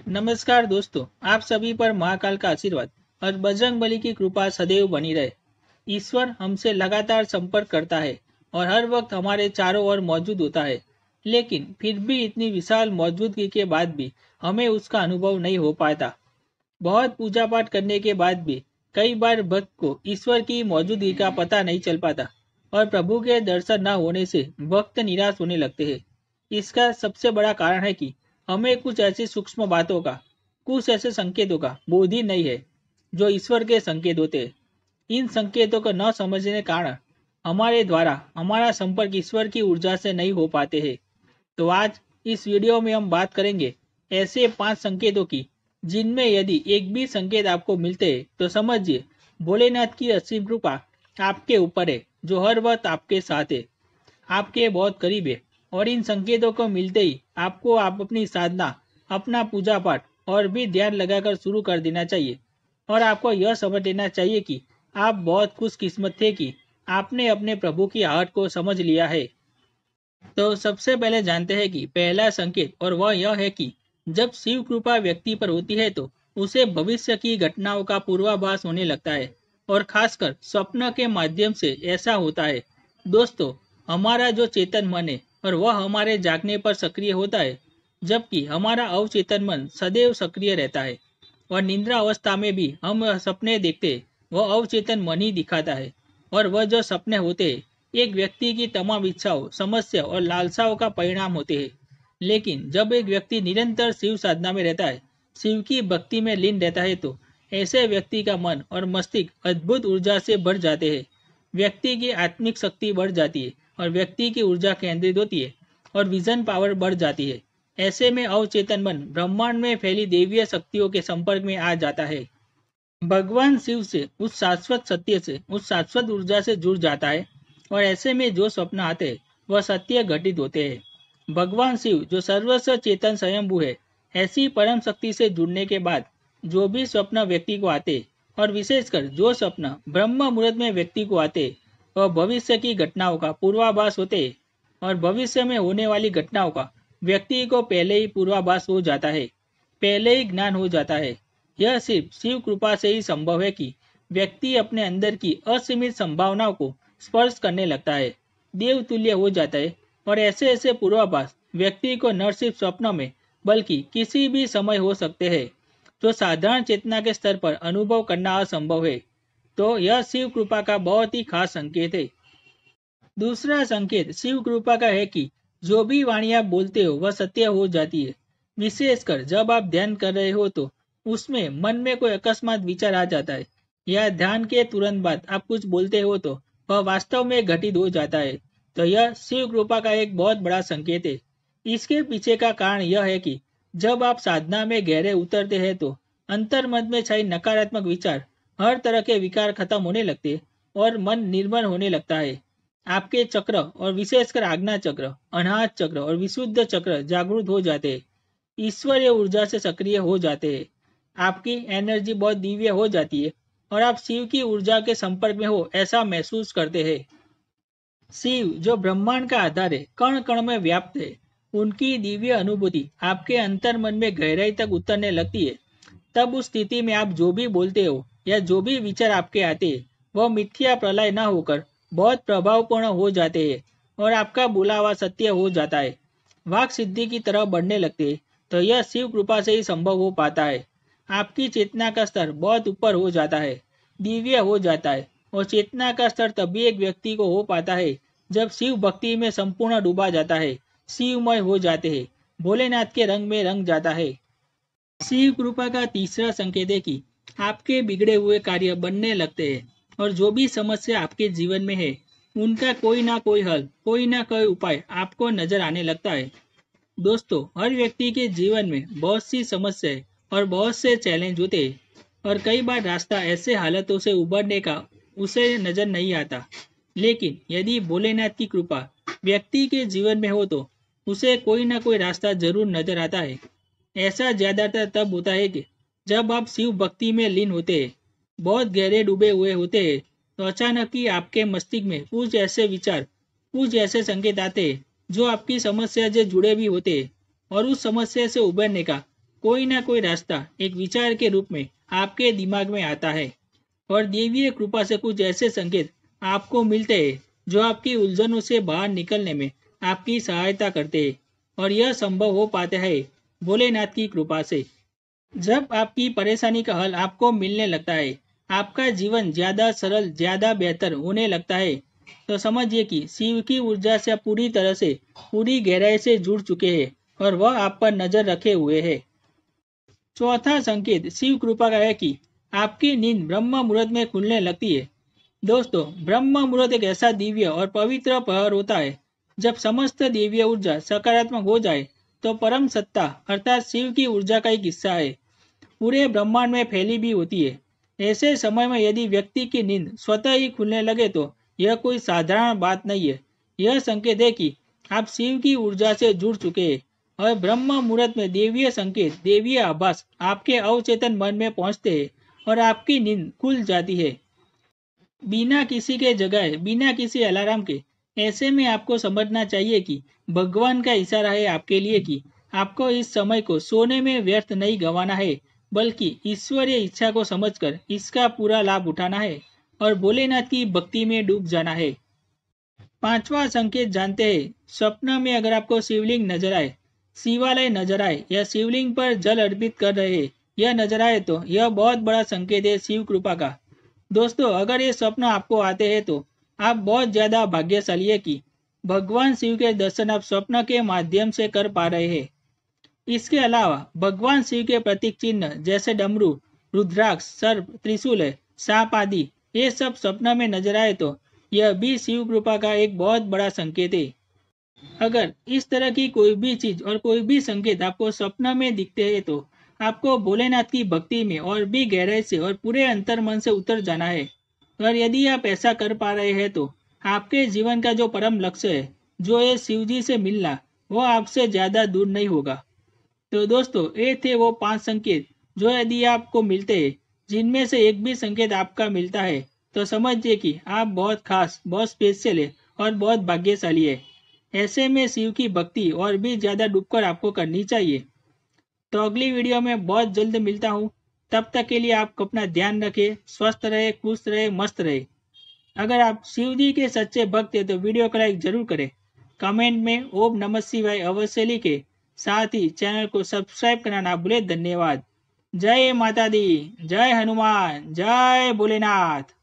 नमस्कार दोस्तों, आप सभी पर महाकाल का आशीर्वाद और बजरंग बली की कृपा सदैव बनी रहे। ईश्वर हमसे लगातार संपर्क करता है और हर वक्त हमारे चारों ओर मौजूद होता है। लेकिन फिर भी इतनी विशाल मौजूदगी के बाद भी हमें उसका अनुभव नहीं हो पाता। बहुत पूजा पाठ करने के बाद भी कई बार भक्त को ईश्वर की मौजूदगी का पता नहीं चल पाता और प्रभु के दर्शन न होने से भक्त निराश होने लगते हैं। इसका सबसे बड़ा कारण है कि हमें कुछ ऐसी सूक्ष्म बातों का, कुछ ऐसे संकेतों का बोध ही नहीं है जो ईश्वर के संकेत होते हैं। इन संकेतों को न समझने के कारण हमारे द्वारा हमारा संपर्क ईश्वर की ऊर्जा से नहीं हो पाते हैं। तो आज इस वीडियो में हम बात करेंगे ऐसे 5 संकेतों की, जिनमें यदि एक भी संकेत आपको मिलते हैं तो समझिए भोलेनाथ की असीम कृपा आपके ऊपर है, जो हर वक्त आपके साथ है, आपके बहुत करीब है। और इन संकेतों को मिलते ही आपको आप अपनी साधना, अपना पूजा पाठ और भी ध्यान लगाकर शुरू कर देना चाहिए। और आपको यह समझ लेना चाहिए कि आप बहुत खुशकिस्मत थे कि आपने अपने प्रभु की आहट को समझ लिया है। तो सबसे पहले जानते हैं कि पहला संकेत, और वह यह है कि जब शिव कृपा व्यक्ति पर होती है तो उसे भविष्य की घटनाओं का पूर्वाभास होने लगता है, और खासकर स्वप्न के माध्यम से ऐसा होता है। दोस्तों, हमारा जो चेतन मन है और वह हमारे जागने पर सक्रिय होता है, जबकि हमारा अवचेतन मन सदैव सक्रिय रहता है। और निद्रा अवस्था में भी हम सपने देखते हैं, वह अवचेतन मन ही दिखाता है। और वह जो सपने होते हैं एक व्यक्ति की तमाम इच्छाओं, समस्या और लालसाओं का परिणाम होते हैं। लेकिन जब एक व्यक्ति निरंतर शिव साधना में रहता है, शिव की भक्ति में लीन रहता है, तो ऐसे व्यक्ति का मन और मस्तिष्क अद्भुत ऊर्जा से भर जाते हैं। व्यक्ति की आत्मिक शक्ति बढ़ जाती है और व्यक्ति की ऊर्जा केंद्रित होती है और विजन पावर बढ़ जाती है। ऐसे में अवचेतन मन ब्रह्मांड में फैली देवीय शक्तियों के संपर्क में आ जाता है। भगवान शिव से, उस शाश्वत सत्य से, उस शाश्वत ऊर्जा से जुड़ जाता है। और ऐसे में जो स्वप्न आते हैं वह सत्य घटित होते हैं। भगवान शिव जो सर्वस्व चेतन स्वयंभू है, ऐसी परम शक्ति से जुड़ने के बाद जो भी स्वप्न व्यक्ति को आते, और विशेषकर जो स्वप्न ब्रह्म मुहूर्त में व्यक्ति को आते, वह भविष्य की घटनाओं का पूर्वाभास होते हैं। और भविष्य में होने वाली घटनाओं का व्यक्ति को पहले ही पूर्वाभास हो जाता है, पहले ही ज्ञान हो जाता है। यह सिर्फ शिव कृपा से ही संभव है कि व्यक्ति अपने अंदर की असीमित संभावनाओं को स्पर्श करने लगता है, देवतुल्य हो जाता है। और ऐसे ऐसे पूर्वाभास व्यक्ति को न सिर्फ स्वप्नों में बल्कि किसी भी समय हो सकते हैं, जो साधारण चेतना के स्तर पर अनुभव करना असंभव है। तो यह शिव कृपा का बहुत ही खास संकेत है। दूसरा संकेत शिव कृपा का है कि जो भी वाणी आप बोलते हो वह सत्य हो जाती है। विशेषकर जब आप ध्यान कर रहे हो तो उसमें मन में कोई अकस्मात विचार आ जाता है, या ध्यान के तुरंत बाद आप कुछ बोलते हो तो वह वास्तव में घटित हो जाता है। तो यह शिव कृपा का एक बहुत बड़ा संकेत है। इसके पीछे का कारण यह है कि जब आप साधना में गहरे उतरते हैं तो अंतर्मन में छाई नकारात्मक विचार, हर तरह के विकार खत्म होने लगते हैं और मन निर्मल होने लगता है। आपके चक्र, और विशेषकर आज्ञा चक्र, अनाहत चक्र और विशुद्ध चक्र जागृत हो जाते हैं, ईश्वरीय ऊर्जा से सक्रिय हो जाते हैं। आपकी एनर्जी बहुत दिव्य हो जाती है और आप शिव की ऊर्जा के संपर्क में हो ऐसा महसूस करते हैं। शिव जो ब्रह्मांड का आधार है, कण कण में व्याप्त है, उनकी दिव्य अनुभूति आपके अंतर मन में गहराई तक उतरने लगती है। तब उस स्थिति में आप जो भी बोलते हो या जो भी विचार आपके आते हैं, वह मिथ्या प्रलय न होकर बहुत प्रभावपूर्ण हो जाते हैं और आपका बोला हुआ सत्य हो जाता है, वाक सिद्धि की तरह बढ़ने लगते हैं। तो यह शिव कृपा से ही संभव हो पाता है। आपकी चेतना का स्तर बहुत ऊपर हो जाता है, दिव्य हो जाता है। और चेतना का स्तर तभी एक व्यक्ति को हो पाता है जब शिव भक्ति में संपूर्ण डूबा जाता है, शिवमय हो जाते हैं, भोलेनाथ के रंग में रंग जाता है। शिव कृपा का तीसरा संकेत है कि आपके बिगड़े हुए कार्य बनने लगते हैं और जो भी समस्या आपके जीवन में है उनका कोई ना कोई हल, कोई ना कोई उपाय आपको नजर आने लगता है। दोस्तों, हर व्यक्ति के जीवन में बहुत सी समस्याएं और बहुत से चैलेंज होते हैं, और कई बार रास्ता ऐसे हालातों से उबरने का उसे नजर नहीं आता। लेकिन यदि भोलेनाथ की कृपा व्यक्ति के जीवन में हो तो उसे कोई ना कोई रास्ता जरूर नजर आता है। ऐसा ज्यादातर तब होता है कि जब आप शिव भक्ति में लीन होते हैं, बहुत गहरे डूबे हुए होते हैं, तो अचानक ही आपके मस्तिष्क में कुछ ऐसे विचार, कुछ ऐसे संकेत आते हैं जो आपकी समस्या से जुड़े भी होते हैं, और उस समस्या से उबरने का कोई ना कोई रास्ता एक विचार के रूप में आपके दिमाग में आता है और देवीय कृपा से कुछ ऐसे संकेत आपको मिलते हैं जो आपकी उलझनों से बाहर निकलने में आपकी सहायता करते हैं और यह संभव हो पाता है भोलेनाथ की कृपा से। जब आपकी परेशानी का हल आपको मिलने लगता है, आपका जीवन ज्यादा सरल ज्यादा बेहतर होने लगता है, तो समझिए कि शिव की ऊर्जा से आप पूरी तरह से पूरी गहराई से जुड़ चुके हैं और वह आप पर नजर रखे हुए है। चौथा संकेत शिव कृपा का है कि आपकी नींद ब्रह्म मुहूर्त में खुलने लगती है। दोस्तों, ब्रह्म मुहूर्त एक ऐसा दिव्य और पवित्र प्रहर होता है जब समस्त दिव्य ऊर्जा सकारात्मक हो जाए तो परम सत्ता अर्थात शिव की ऊर्जा का एक हिस्सा है पूरे ब्रह्मांड में फैली भी होती है। ऐसे समय में यदि व्यक्ति की नींद स्वतः ही खुलने लगे तो यह कोई साधारण बात नहीं है। यह संकेत है कि आप शिव की ऊर्जा से जुड़ चुके हैं और ब्रह्म मुहूर्त में देवीय संकेत देवीय आभास आपके अवचेतन मन में पहुंचते हैं और आपकी नींद खुल जाती है बिना किसी के जगाए बिना किसी अलार्म के। ऐसे में आपको समझना चाहिए कि भगवान का इशारा है आपके लिए कि आपको इस समय को सोने में व्यर्थ नहीं गंवाना है बल्कि ईश्वरीय इच्छा को समझकर इसका पूरा लाभ उठाना है और भोलेनाथ की भक्ति में डूब जाना है। पांचवा संकेत जानते हैं, स्वप्न में अगर आपको शिवलिंग नजर आए शिवालय नजर आए या शिवलिंग पर जल अर्पित कर रहे यह नजर आए तो यह बहुत बड़ा संकेत है शिव कृपा का। दोस्तों, अगर ये स्वप्न आपको आते हैं तो आप बहुत ज्यादा भाग्यशाली है कि भगवान शिव के दर्शन आप स्वप्न के माध्यम से कर पा रहे हैं। इसके अलावा भगवान शिव के प्रतीक चिन्ह जैसे डमरू रुद्राक्ष सर्प त्रिशूल है सांप आदि ये सब स्वप्न में नजर आए तो यह भी शिव कृपा का एक बहुत बड़ा संकेत है। अगर इस तरह की कोई भी चीज और कोई भी संकेत आपको स्वप्न में दिखते हैं तो आपको भोलेनाथ की भक्ति में और भी गहराई से और पूरे अंतर मन से उतर जाना है। और यदि आप ऐसा कर पा रहे हैं तो आपके जीवन का जो परम लक्ष्य है जो है शिव जी से मिलना वो आपसे ज्यादा दूर नहीं होगा। तो दोस्तों, ये थे वो 5 संकेत जो यदि आपको मिलते हैं जिनमें से एक भी संकेत आपका मिलता है तो समझिए कि आप बहुत खास बहुत स्पेशल है और बहुत भाग्यशाली है। ऐसे में शिव की भक्ति और भी ज्यादा डूबकर आपको करनी चाहिए। तो अगली वीडियो में बहुत जल्द मिलता हूँ। तब तक के लिए आप अपना ध्यान रखें, स्वस्थ रहे खुश रहे मस्त रहे। अगर आप शिव जी के सच्चे भक्त हैं तो वीडियो को लाइक जरूर करें, कमेंट में ओम नमः शिवाय अवश्य लिखें, साथ ही चैनल को सब्सक्राइब करना ना भूले। धन्यवाद। जय माता दी, जय हनुमान, जय भोलेनाथ।